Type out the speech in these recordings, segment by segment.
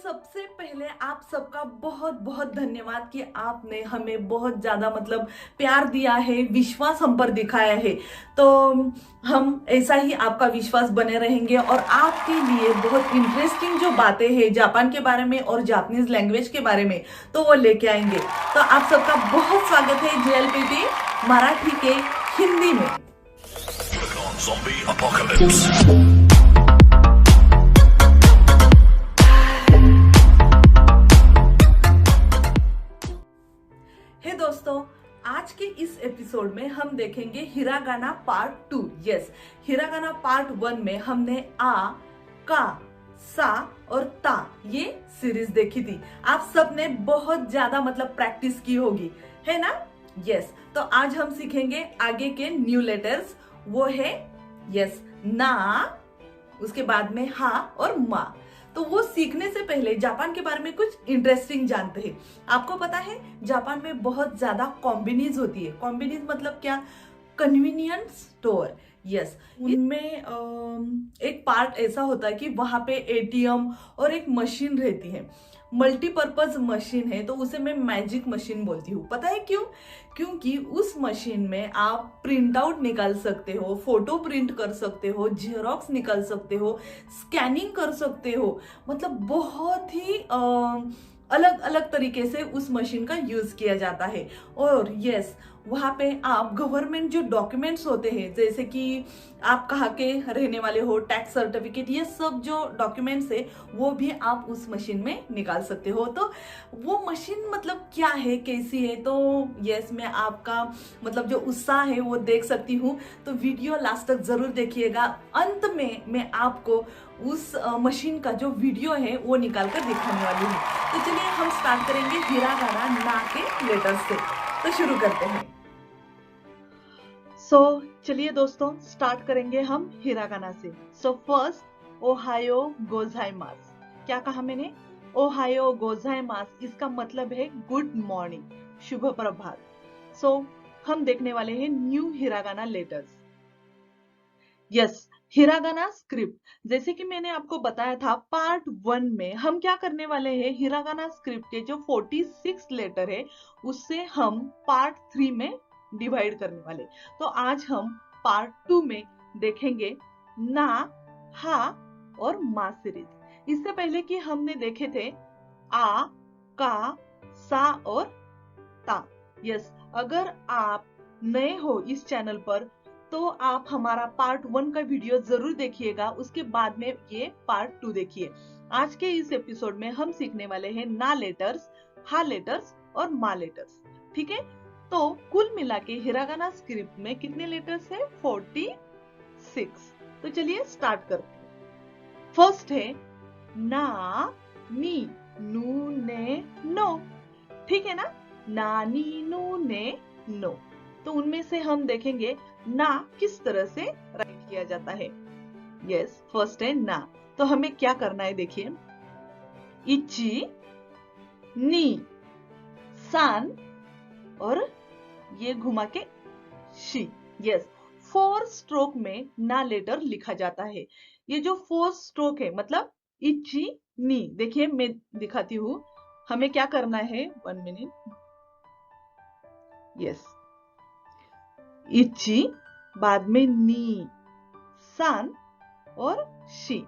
सबसे पहले आप सबका बहुत बहुत धन्यवाद कि आपने हमें बहुत ज्यादा प्यार दिया है, विश्वास हम पर दिखाया है। तो हम ऐसा ही आपका विश्वास बने रहेंगे और आपके लिए बहुत इंटरेस्टिंग जो बातें हैं जापान के बारे में और जापानीज लैंग्वेज के बारे में तो वो लेके आएंगे। तो आप सबका बहुत स्वागत है JLPT मराठी के हिंदी में। Zombie apocalypse. हे दोस्तों, आज के इस एपिसोड में हम देखेंगे hiragana part 2। Yes, hiragana part 1 में हमने आ, का, सा और ता ये सीरीज देखी थी। आप सबने बहुत ज्यादा प्रैक्टिस की होगी, है ना? यस, तो आज हम सीखेंगे आगे के न्यू लेटर्स। वो है यस ना, उसके बाद में हा और मा। तो वो सीखने से पहले जापान के बारे में कुछ इंटरेस्टिंग जानते हैं। आपको पता है जापान में बहुत ज्यादा कॉम्बिनीज होती है। कॉम्बिनीज मतलब क्या? Convenience store. यस, उनमें एक पार्ट ऐसा होता है कि वहां पे ATM और एक मशीन रहती है, मल्टीपर्पज मशीन है। तो उसे मैं मैजिक मशीन बोलती हूँ। पता है क्यों? क्योंकि उस मशीन में आप प्रिंट आउट निकाल सकते हो, फोटो प्रिंट कर सकते हो, जेरोक्स निकाल सकते हो, स्कैनिंग कर सकते हो। बहुत ही अलग अलग तरीके से उस मशीन का यूज किया जाता है। और यस, वहां पे आप गवर्नमेंट जो डॉक्यूमेंट्स होते हैं, जैसे कि आप कहाँ के रहने वाले हो, टैक्स सर्टिफिकेट, ये सब जो डॉक्यूमेंट्स है वो भी आप उस मशीन में निकाल सकते हो। तो वो मशीन क्या है, कैसी है? तो यस, मैं आपका जो उत्साह है वो देख सकती हूँ। तो वीडियो लास्ट तक जरूर देखिएगा। अंत में मैं आपको उस मशीन का जो वीडियो है वो निकाल कर दिखाने वाली हूँ। तो चलिए हम स्टार्ट करेंगे हिरागाना ना के लेटर्स से। तो शुरू करते हैं। चलिए दोस्तों, स्टार्ट करेंगे हम हिरागाना से। फर्स्ट, ओहायो गोजाइमास। क्या कहा मैंने? ओहायो गोजाइमास। इसका मतलब है गुड मॉर्निंग, शुभ प्रभात। हम देखने वाले हैं new hiragana letters. Yes, hiragana script. जैसे कि मैंने आपको बताया था पार्ट 1 में हम क्या करने वाले हैं, हिरागाना स्क्रिप्ट के जो 46 लेटर है उससे हम पार्ट 3 में डिवाइड करने वाले। तो आज हम पार्ट 2 में देखेंगे ना, हा और मा सीरीज। इससे पहले कि हमने देखे थे आ, का, सा और ता। यस, अगर आप नए हो इस चैनल पर तो आप हमारा पार्ट 1 का वीडियो जरूर देखिएगा, उसके बाद में ये पार्ट 2 देखिए। आज के इस एपिसोड में हम सीखने वाले हैं ना लेटर्स, हा लेटर्स और मा लेटर्स। ठीक है? तो कुल मिला के हिरागाना स्क्रिप्ट में कितने लेटर्स है? 46। तो चलिए स्टार्ट करते हैं। फर्स्ट है ना, नी, नू, ने, नो। ठीक है ना? ना, नी, नू, ने, नो। तो उनमें से हम देखेंगे ना किस तरह से राइट किया जाता है। यस, फर्स्ट है ना। तो हमें क्या करना है, देखिए, इची, नी, सान और ये घुमा के शी। यस, 4 स्ट्रोक में ना लेटर लिखा जाता है। ये जो 4 स्ट्रोक है मतलब इची, नी, देखिए मैं दिखाती हूँ। हमें क्या करना है, 1 मिनट। यस, इची, बाद में नी, सान और शी।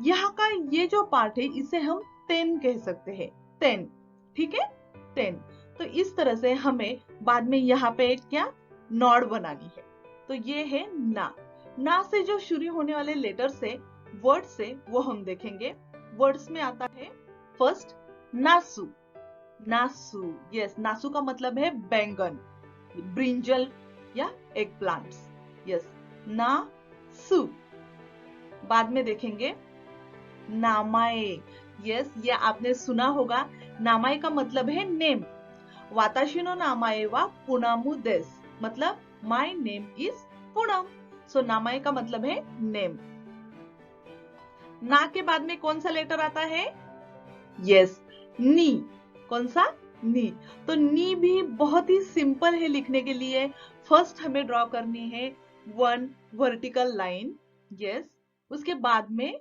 यहाँ का ये जो पार्ट है इसे हम 10 कह सकते हैं। 10, ठीक है? 10। तो इस तरह से हमें बाद में यहाँ पे क्या नॉड बनानी है। तो ये है ना। ना से जो शुरू होने वाले लेटर से, वर्ड से, वो हम देखेंगे। वर्ड्स में आता है फर्स्ट नासु। नासु, यस, नासु का मतलब है बैंगन, ब्रिंजल या एग प्लांट्स। यस, ना सु। बाद में देखेंगे नामाए। यस, ये आपने सुना होगा। नामाए का मतलब है नेम। वाताशी नो नामाए वा पुनामु देस, मतलब माय नेम इज पूनम। सो नामाए का मतलब है नेम। ना के बाद में कौन सा लेटर आता है? यस, नी। कौन सा? नी। तो नी भी बहुत ही सिंपल है लिखने के लिए। फर्स्ट हमें ड्रॉ करनी है 1 वर्टिकल लाइन। यस, उसके बाद में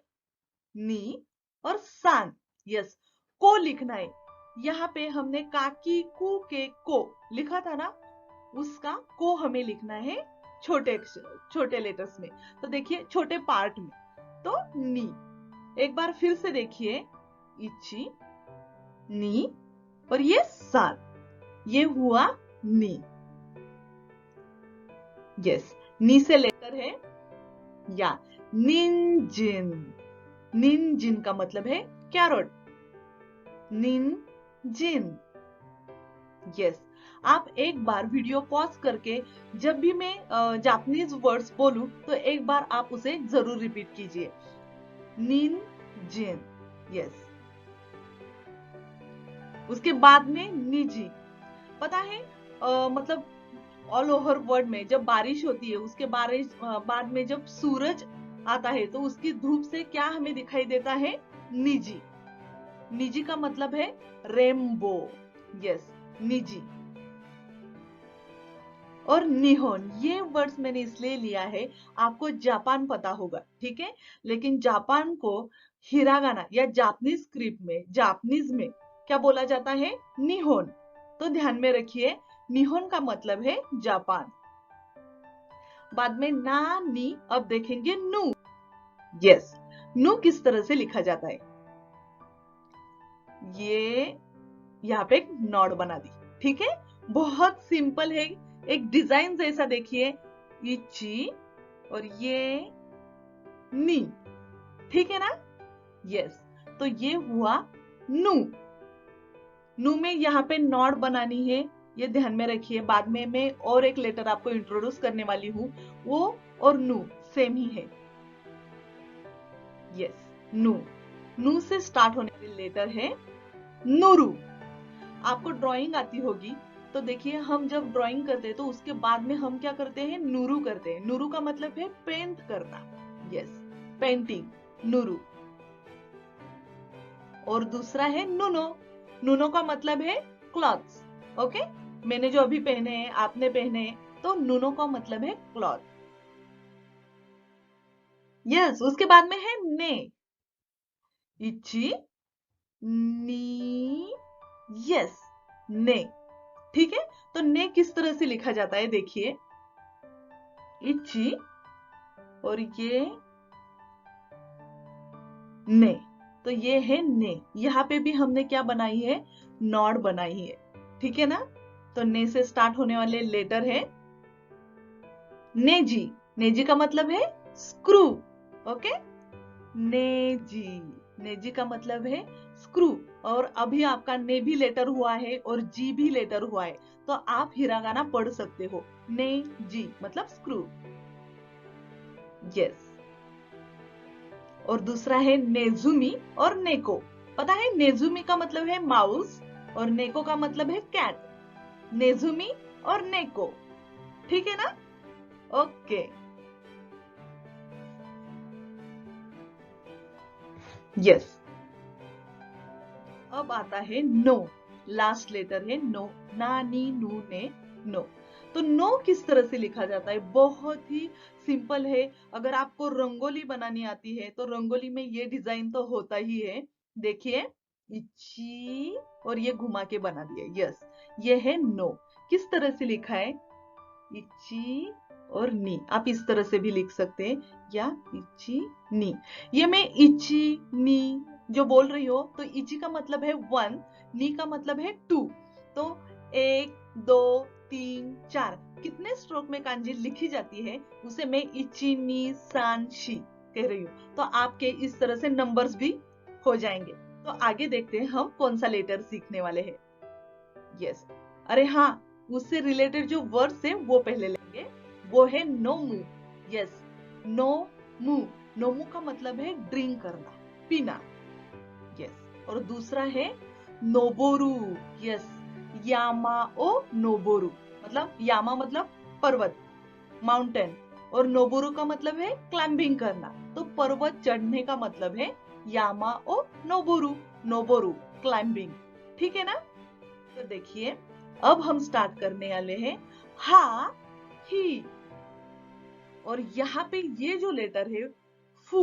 नी और सान। यस, को लिखना है। यहाँ पे हमने काकी कू के को लिखा था ना, उसका को हमें लिखना है छोटे लेटर्स में। तो देखिए छोटे पार्ट में, तो नी। एक बार फिर से देखिए, इची, नी, और ये सान, ये हुआ नी। यस, नी से लेटर है या। निंजिन, निंजिन का मतलब है कैरोट, निंजिन। यस, आप एक बार वीडियो पॉज करके जब भी मैं जापानीज वर्ड्स बोलूं तो एक बार आप उसे जरूर रिपीट कीजिए। निंजिन। यस, उसके बाद में निजी। पता है मतलब ऑल ओवर वर्ल्ड में जब बारिश होती है, उसके बाद में जब सूरज आता है तो उसकी धूप से क्या हमें दिखाई देता है? निजी। निजी का मतलब है रेनबो। यस, निजी। और निहोन, ये वर्ड्स मैंने इसलिए लिया है, आपको जापान पता होगा, ठीक है, लेकिन जापान को हिरागाना या जापानीज स्क्रिप्ट में, जापानीज में क्या बोला जाता है? निहोन। तो ध्यान में रखिए, निहोन का मतलब है जापान। बाद में ना नी, अब देखेंगे नू। यस, नू किस तरह से लिखा जाता है? ये यहाँ पे एक नॉड बना दी, ठीक है, बहुत सिंपल है, एक डिजाइन जैसा। देखिए, इची और ये नी, ठीक है ना? यस, तो ये हुआ नू। नू में यहाँ पे नॉड बनानी है, ये ध्यान में रखिए। बाद में मैं और एक लेटर आपको इंट्रोड्यूस करने वाली हूं, वो और नू सेम ही है। यस, नू। नू से स्टार्ट होने वाली लेटर है नूरू। आपको ड्राइंग आती होगी, तो देखिए हम जब ड्राइंग करते हैं तो उसके बाद में हम क्या करते हैं? नूरू करते हैं। नूरू का मतलब है पेंट करना। Yes, painting, Nuru. और दूसरा है नुनो। नुनो का मतलब है क्लॉथ्स। ओके, मैंने जो अभी पहने हैं, आपने पहने हैं, तो नुनो का मतलब है क्लॉथ। यस, उसके बाद में है ने। इची, नी, यस, ने, ठीक है। तो ने किस तरह से लिखा जाता है? देखिए, इची और ये ने, तो ये है ने। यहाँ पे भी हमने क्या बनाई है? नॉड बनाई है, ठीक है ना? तो ने से स्टार्ट होने वाले लेटर है नेजी। नेजी का मतलब है स्क्रू। ओके, नेजी। नेजी का मतलब है स्क्रू। और अभी आपका ने भी लेटर हुआ है और जी भी लेटर हुआ है, तो आप हिरागाना पढ़ सकते हो। ने जी मतलब स्क्रू। यस। और दूसरा है नेजुमी और नेको। पता है, नेजुमी का मतलब है माउस और नेको का मतलब है कैट। नेजुमी और नेको, ठीक है ना? ओके। यस, अब आता है नो। लास्ट लेटर है नो। ना, नी, नू, ने, नो। तो नो किस तरह से लिखा जाता है? बहुत ही सिंपल है। अगर आपको रंगोली बनानी आती है तो रंगोली में ये डिजाइन तो होता ही है। देखिए, इची और ये घुमा के बना दिया। यस, ये है नो। किस तरह से लिखा है? इची और नी। आप इस तरह से भी लिख सकते हैं, या इची नी। ये मैं इची नी जो बोल रही हो, तो इची का मतलब है 1, नी का मतलब है 2। तो 1, 2, 3, 4 कितने स्ट्रोक में कांजी लिखी जाती है, उसे मैं इची नी सान शी कह रही हूँ। तो आपके इस तरह से नंबर्स भी हो जाएंगे। तो आगे देखते हैं हम कौन सा लेटर सीखने वाले हैं। यस, अरे हाँ, उससे रिलेटेड जो वर्ड्स है वो पहले लेंगे। वो है नोमू। यस, नोमू। नोमू का मतलब है ड्रिंक करना, पीना। यस, और दूसरा है नोबोरू। यस, यामाओ नोबोरू, मतलब यामा मतलब पर्वत, माउंटेन, और नोबोरू का मतलब है क्लाइंबिंग करना। तो पर्वत चढ़ने का मतलब है यामाओ नोबोरू। नोबोरू क्लाइंबिंग, ठीक है ना? तो देखिए, अब हम स्टार्ट करने वाले हैं हा ही। और यहाँ पे ये जो लेटर है फू,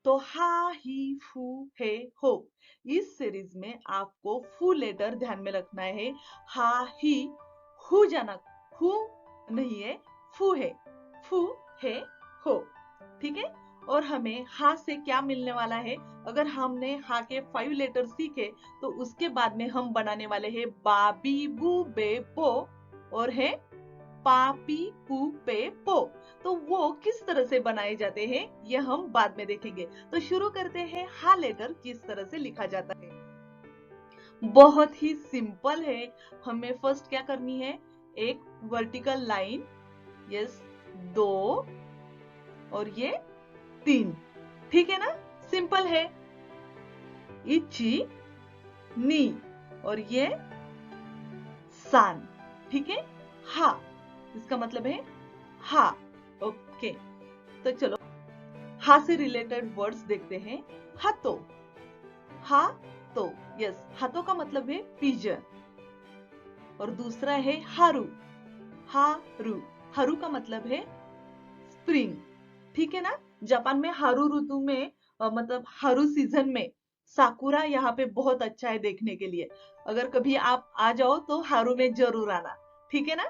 तो हा, ही, फू, हे, हो। इस सीरीज में आपको फू लेटर ध्यान में रखना है। हा, ही, हु जाना, हु नहीं है, फू है, फू है, हो। ठीक है। और हमें हा से क्या मिलने वाला है? अगर हमने हा के 5 लेटर सीखे तो उसके बाद में हम बनाने वाले हैं बाबी बू बे बो और है पापी पू पे पो। तो वो किस तरह से बनाए जाते हैं ये हम बाद में देखेंगे। तो शुरू करते हैं, हा लेटर किस तरह से लिखा जाता है। बहुत ही सिंपल है। हमें फर्स्ट क्या करनी है? एक वर्टिकल लाइन, यस, 2 और ये 3। ठीक है ना? सिंपल है। इची, नी और ये सान। ठीक है। हा, इसका मतलब है हा। ओके, तो चलो हा से रिलेटेड वर्ड्स देखते हैं। हाथों, हा तो, यस, हाथों का मतलब है पिजन। और दूसरा है हारू, हारू, हारू का मतलब है स्प्रिंग। ठीक है ना? जापान में हारू ऋतु में मतलब हारू सीजन में साकुरा यहाँ पे बहुत अच्छा है देखने के लिए। अगर कभी आप आ जाओ तो हारू में जरूर आना। ठीक है ना?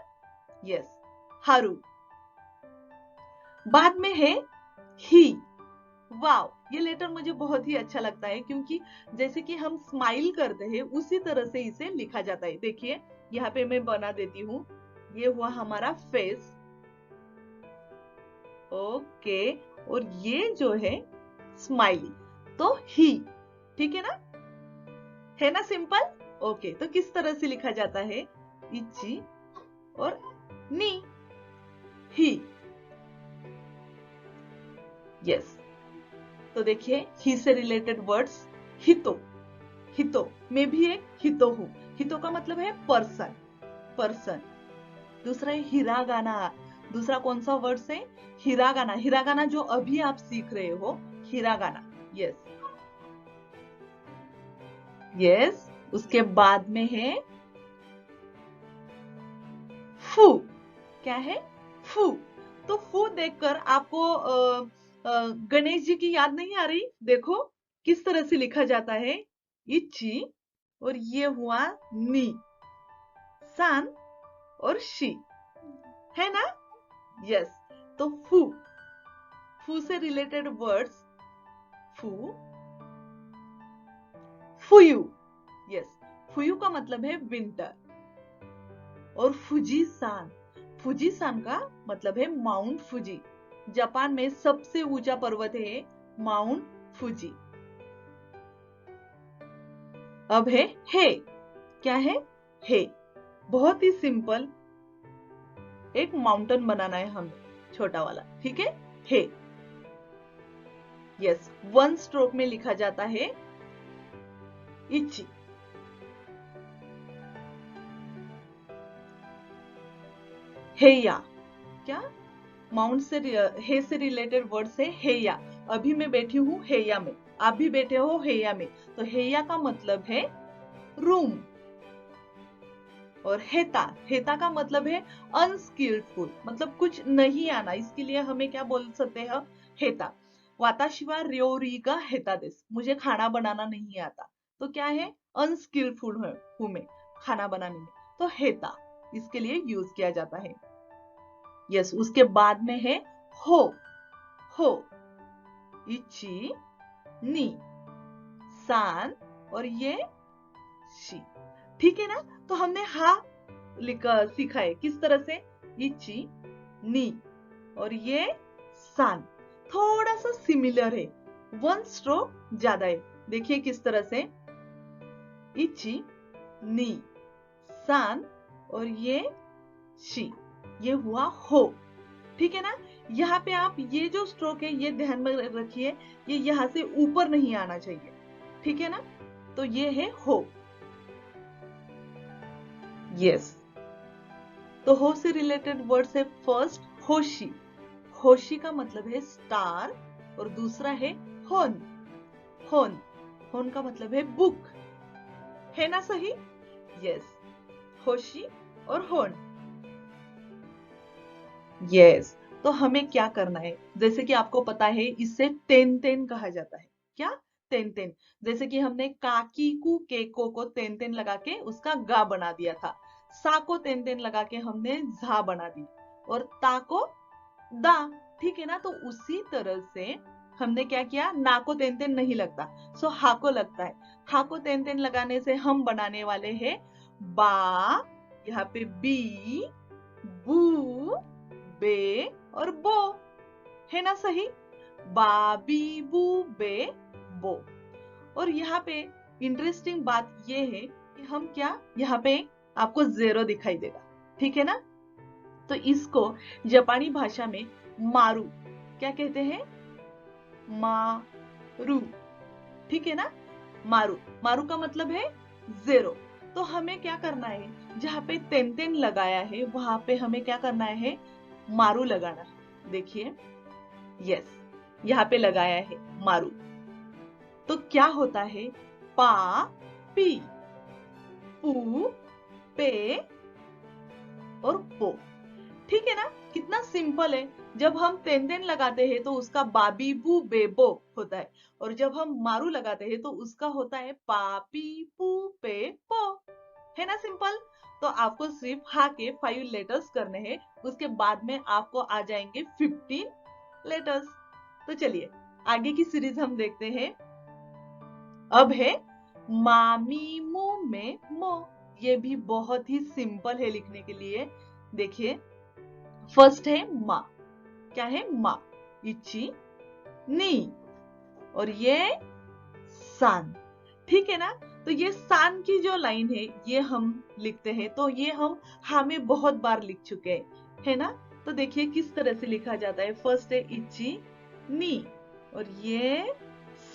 यस, हारू। बाद में है ही। वाव, ये लेटर मुझे बहुत ही अच्छा लगता है क्योंकि जैसे कि हम स्माइल करते हैं उसी तरह से इसे लिखा जाता है। देखिए यहाँ पे मैं बना देती हूँ। ये हुआ हमारा फेस। ओके, और ये जो है स्माइली, तो ही। ठीक है ना सिंपल? ओके, तो किस तरह से लिखा जाता है? इची और नी, ही। यस, तो देखिए ही से रिलेटेड वर्ड्स, हितो, हितो, मैं भी एक हितो हूं। हितो का मतलब है पर्सन, पर्सन। दूसरा है हिरागाना। दूसरा कौन सा वर्ड है? हिरागाना। हिरागाना जो अभी आप सीख रहे हो, हिरागाना। Yes, yes. उसके बाद में है फू। क्या है? फू। तो फू देखकर आपको गणेश जी की याद नहीं आ रही? देखो किस तरह से लिखा जाता है। इची और ये हुआ नी, सान और शी, है ना? यस, तो फू, फू से रिलेटेड वर्ड्स, फू, फुयू। यस, फुयू का मतलब है विंटर। और फुजी सान, फुजी सान का मतलब है माउंट फुजी। जापान में सबसे ऊंचा पर्वत है माउंट फुजी। अब है हे। क्या है? हे। बहुत ही सिंपल, एक माउंटेन बनाना है हमें, छोटा वाला। ठीक है, हे। यस, 1 स्ट्रोक में लिखा जाता है इची। हेया, क्या? माउंट से हे से रिलेटेड वर्ड से हेया। अभी मैं बैठी हूँ हेया में, आप भी बैठे हो हेया में, तो हेया का मतलब है रूम। और हेता, हेता का मतलब है अनस्किल्डफुल, मतलब कुछ नहीं आना। इसके लिए हमें क्या बोल सकते हैं? हेता। वाताशिवा रियोरी का हेता देस, मुझे खाना बनाना नहीं आता। तो क्या है? अनस्किल्डफुल हूं मैं खाना बनाने में, तो हेता इसके लिए यूज किया जाता है। यस, उसके बाद में है हो, हो, इची, नी, सान और ये शी। ठीक है ना? तो हमने हा सीखा है किस तरह से? इची, नी और ये सान। थोड़ा सा सिमिलर है, 1 स्ट्रोक ज्यादा है। देखिए किस तरह से, इची, नी, सान और ये शी, ये हुआ हो। ठीक है ना? यहाँ पे आप ये जो स्ट्रोक है ये ध्यान में रखिए, ये यहाँ से ऊपर नहीं आना चाहिए। ठीक है ना? तो ये है हो। यस, तो हो से रिलेटेड वर्ड्स है फर्स्ट होशी। होशी का मतलब है स्टार। और दूसरा है होन, होन, होन का मतलब है बुक। है ना सही? यस, होशी और होन। यस, तो हमें क्या करना है, जैसे कि आपको पता है इससे तेन तेन कहा जाता है। क्या? तेन तेन। जैसे कि हमने काकी कु के को तेन तेन लगा के उसका गा बना दिया था, सा को तेन तेन लगा के हमने झा बना दी, और ता को दा। ठीक है ना? तो उसी तरह से हमने क्या किया, ना को तेन तेन नहीं लगता, सो हा को लगता है। हा को तेन तेन लगाने से हम बनाने वाले हैं बा, यहाँ पे बी, बू, बे और बो। है ना सही? बाबी बू बे बो। और यहाँ पे इंटरेस्टिंग बात ये है कि हम क्या, यहाँ पे आपको 0 दिखाई देगा। ठीक है ना? तो इसको जापानी भाषा में मारू क्या कहते हैं? मारू। ठीक है ना? मारू। मारू का मतलब है 0। तो हमें क्या करना है, जहां पे तेन तेन लगाया है वहां पे हमें क्या करना है, मारू लगाना। देखिए, यस, यहाँ पे लगाया है मारू। तो क्या होता है, पा पी, पू पे और पो। ठीक है ना? कितना सिंपल है। जब हम तेन तेन लगाते हैं तो उसका बाबी बू बेबो होता है, और जब हम मारू लगाते हैं तो उसका होता है पापी पू पे पो। है ना सिंपल? तो आपको सिर्फ हा के 5 लेटर्स करने हैं, उसके बाद में आपको आ जाएंगे 15 लेटर्स। तो चलिए आगे की सीरीज हम देखते हैं। अब है मामी मु में मो। ये भी बहुत ही सिंपल है लिखने के लिए। देखिए, फर्स्ट है माँ। क्या है? माँ। इची नी, और ये सान। ठीक है ना? तो ये सान की जो लाइन है ये हम लिखते हैं, तो ये हम हा में बहुत बार लिख चुके हैं, है ना? तो देखिए किस तरह से लिखा जाता है। फर्स्ट है इची नी, और ये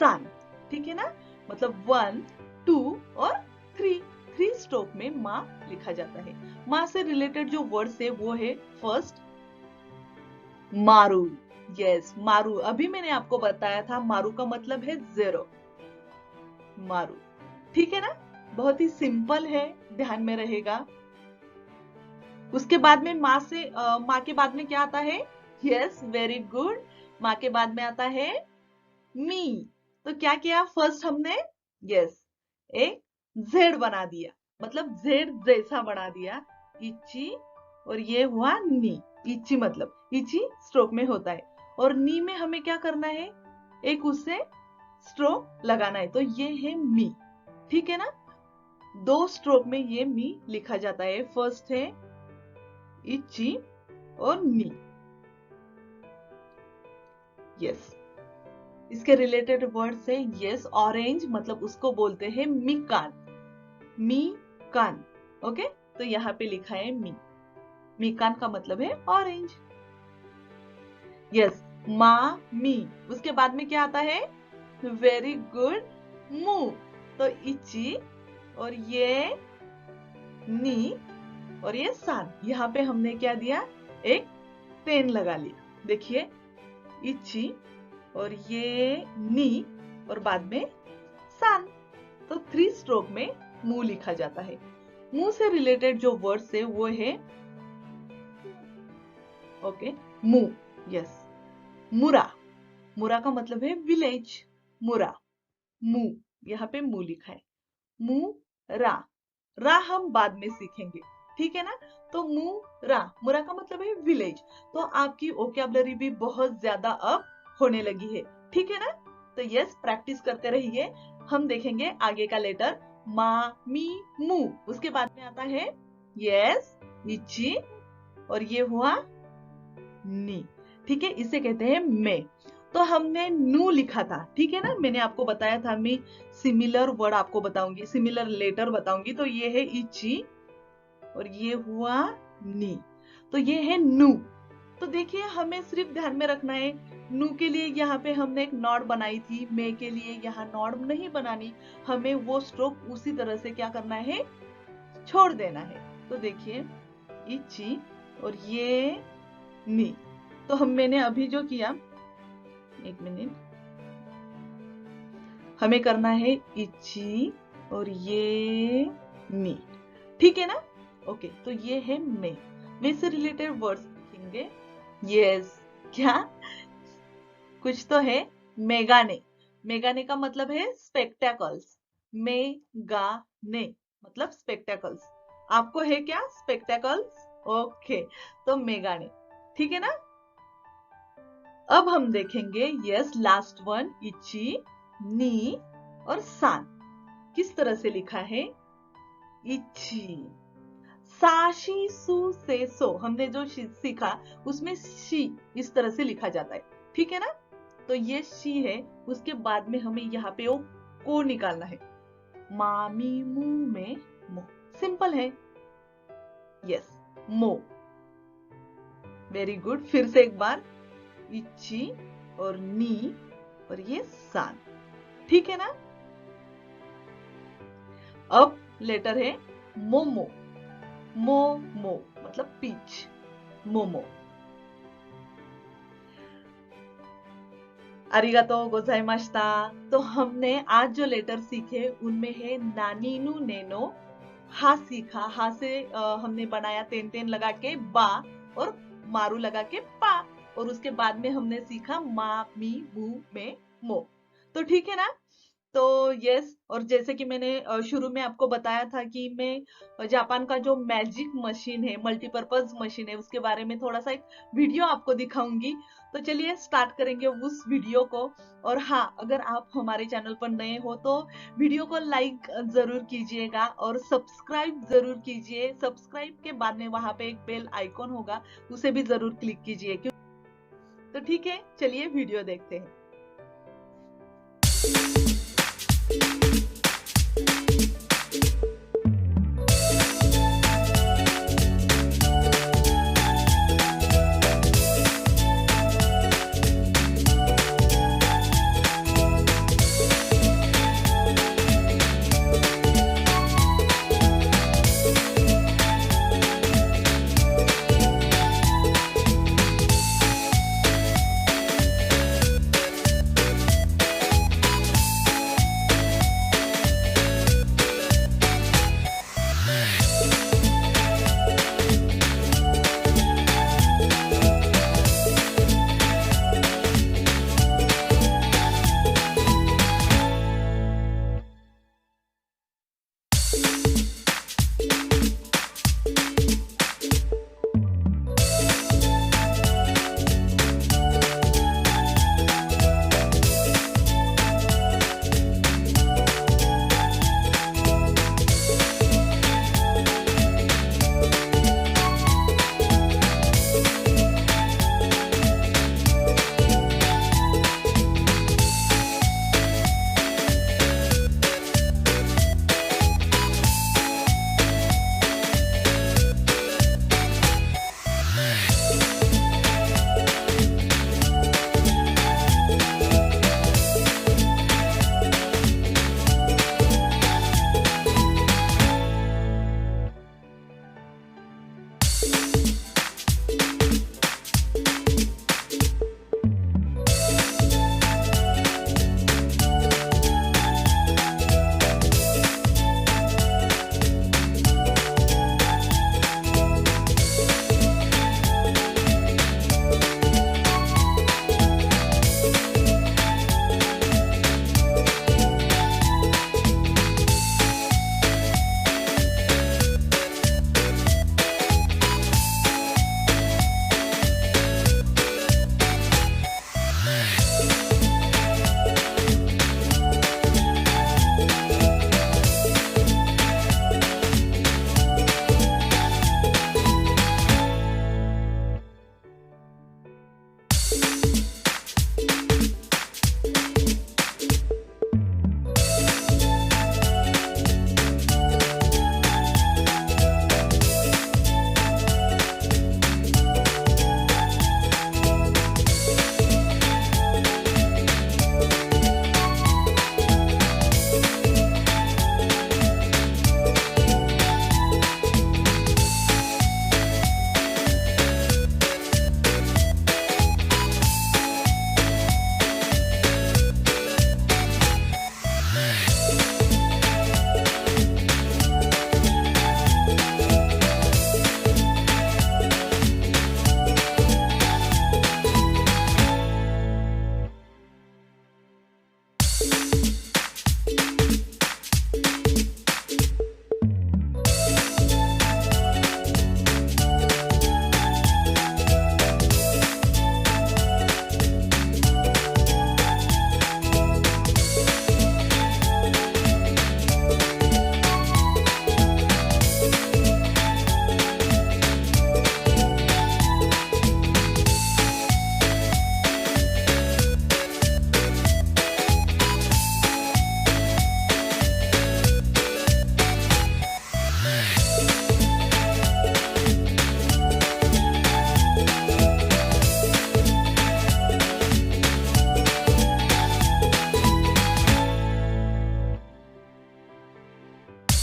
सान। ठीक है ना? मतलब 1 2 और 3 स्ट्रोक में माँ लिखा जाता है। माँ से रिलेटेड जो वर्ड्स है वो है फर्स्ट मारू। यस, मारू। अभी मैंने आपको बताया था मारू का मतलब है 0। मारू। ठीक है ना? बहुत ही सिंपल है, ध्यान में रहेगा। उसके बाद में माँ के बाद में क्या आता है? Yes, very good. माँ के बाद में आता है मी। तो क्या किया फर्स्ट हमने? यस, एक जेड बना दिया, मतलब जेड जैसा बना दिया, इची, और ये हुआ नी। इची मतलब इची स्ट्रोक में होता है, और नी में हमें क्या करना है, एक उससे स्ट्रोक लगाना है, तो ये है मी। ठीक है ना? 2 स्ट्रोक में ये मी लिखा जाता है। फर्स्ट है इची और नी। यस, इसके रिलेटेड वर्ड से यस, ऑरेंज मतलब उसको बोलते हैं मिकान। मिकान। ओके, तो यहाँ पे लिखा है मी। मिकान का मतलब है ऑरेंज। यस, मा मी। उसके बाद में क्या आता है? वेरी गुड, मु। तो इची, और ये नी, और ये सान। यहाँ पे हमने क्या दिया, एक तेन लगा लिया। देखिए, इची और ये नी, और बाद में सान। तो 3 स्ट्रोक में मुंह लिखा जाता है। मुंह से रिलेटेड जो वर्ड्स है वो है ओके मुंह। यस, मुरा। मुरा का मतलब है विलेज। मुरा, मुंह, यहाँ पे मुंह लिखा है। मुंह रा। रा हम बाद में सीखेंगे। ठीक है ना? तो मुंह रा, मुरा का मतलब है विलेज। तो आपकी वोकैबुलरी भी बहुत ज्यादा अब होने लगी है। ठीक है ना? तो यस, प्रैक्टिस करते रहिए। हम देखेंगे आगे का लेटर मा मी मु। उसके बाद में आता है यस, इची, और ये हुआ नी। ठीक है, इसे कहते हैं मे। तो हमने नू लिखा था, ठीक है ना? मैंने आपको बताया था मैं सिमिलर वर्ड आपको बताऊंगी, सिमिलर लेटर बताऊंगी। तो ये है इची, और ये हुआ नी। तो ये है नू। तो देखिए, हमें सिर्फ ध्यान में रखना है, नू के लिए यहाँ पे हमने एक नॉड बनाई थी, मे के लिए यहाँ नॉड नहीं बनानी। हमें वो स्ट्रोक उसी तरह से क्या करना है, छोड़ देना है। तो देखिए, इची और ये नी। तो मैंने अभी जो किया, एक मिनट, हमें करना है इची और ये नी। ठीक है ना? ओके, तो ये है मे। मे से रिलेटेड वर्ड्स लिखेंगे। यस, क्या कुछ तो है। मेगाने, मेगाने का मतलब है स्पेक्टेकल्स। मेगाने मतलब स्पेक्टेकल्स। आपको है क्या स्पेक्टेकल्स? ओके, तो मेगाने, ठीक है ना। अब हम देखेंगे यस लास्ट वन, इची, नी और सान किस तरह से लिखा है। इची, साशी सु से सो हमने जो सीखा उसमें शी इस तरह से लिखा जाता है, ठीक है ना। तो ये शी है, उसके बाद में हमें यहाँ पे वो को निकालना है। मामी मुंह में मो, सिंपल है। यस, मो। वेरी गुड, फिर से एक बार, इची और नी और ये सान, ठीक है ना। अब लेटर है मोमो, मोमो मतलब पीच, मोमो। अरिगातो गोजाइमाशिता। तो हमने आज जो लेटर सीखे उनमें है नानीनु नेनो, हा सीखा, हा से हमने बनाया तेन तेन लगा के बा और मारू लगा के पा, और उसके बाद में हमने सीखा मा मी मू में मो। तो ठीक है ना। तो यस, और जैसे कि मैंने शुरू में आपको बताया था कि मैं जापान का जो मैजिक मशीन है, मल्टीपर्पज मशीन है, उसके बारे में थोड़ा सा एक वीडियो आपको दिखाऊंगी। तो चलिए स्टार्ट करेंगे उस वीडियो को। और हाँ, अगर आप हमारे चैनल पर नए हो तो वीडियो को लाइक जरूर कीजिएगा और सब्सक्राइब जरूर कीजिए। सब्सक्राइब के बाद में वहां पे एक बेल आइकॉन होगा, उसे भी जरूर क्लिक कीजिए। तो ठीक है, चलिए वीडियो देखते हैं।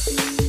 बाय।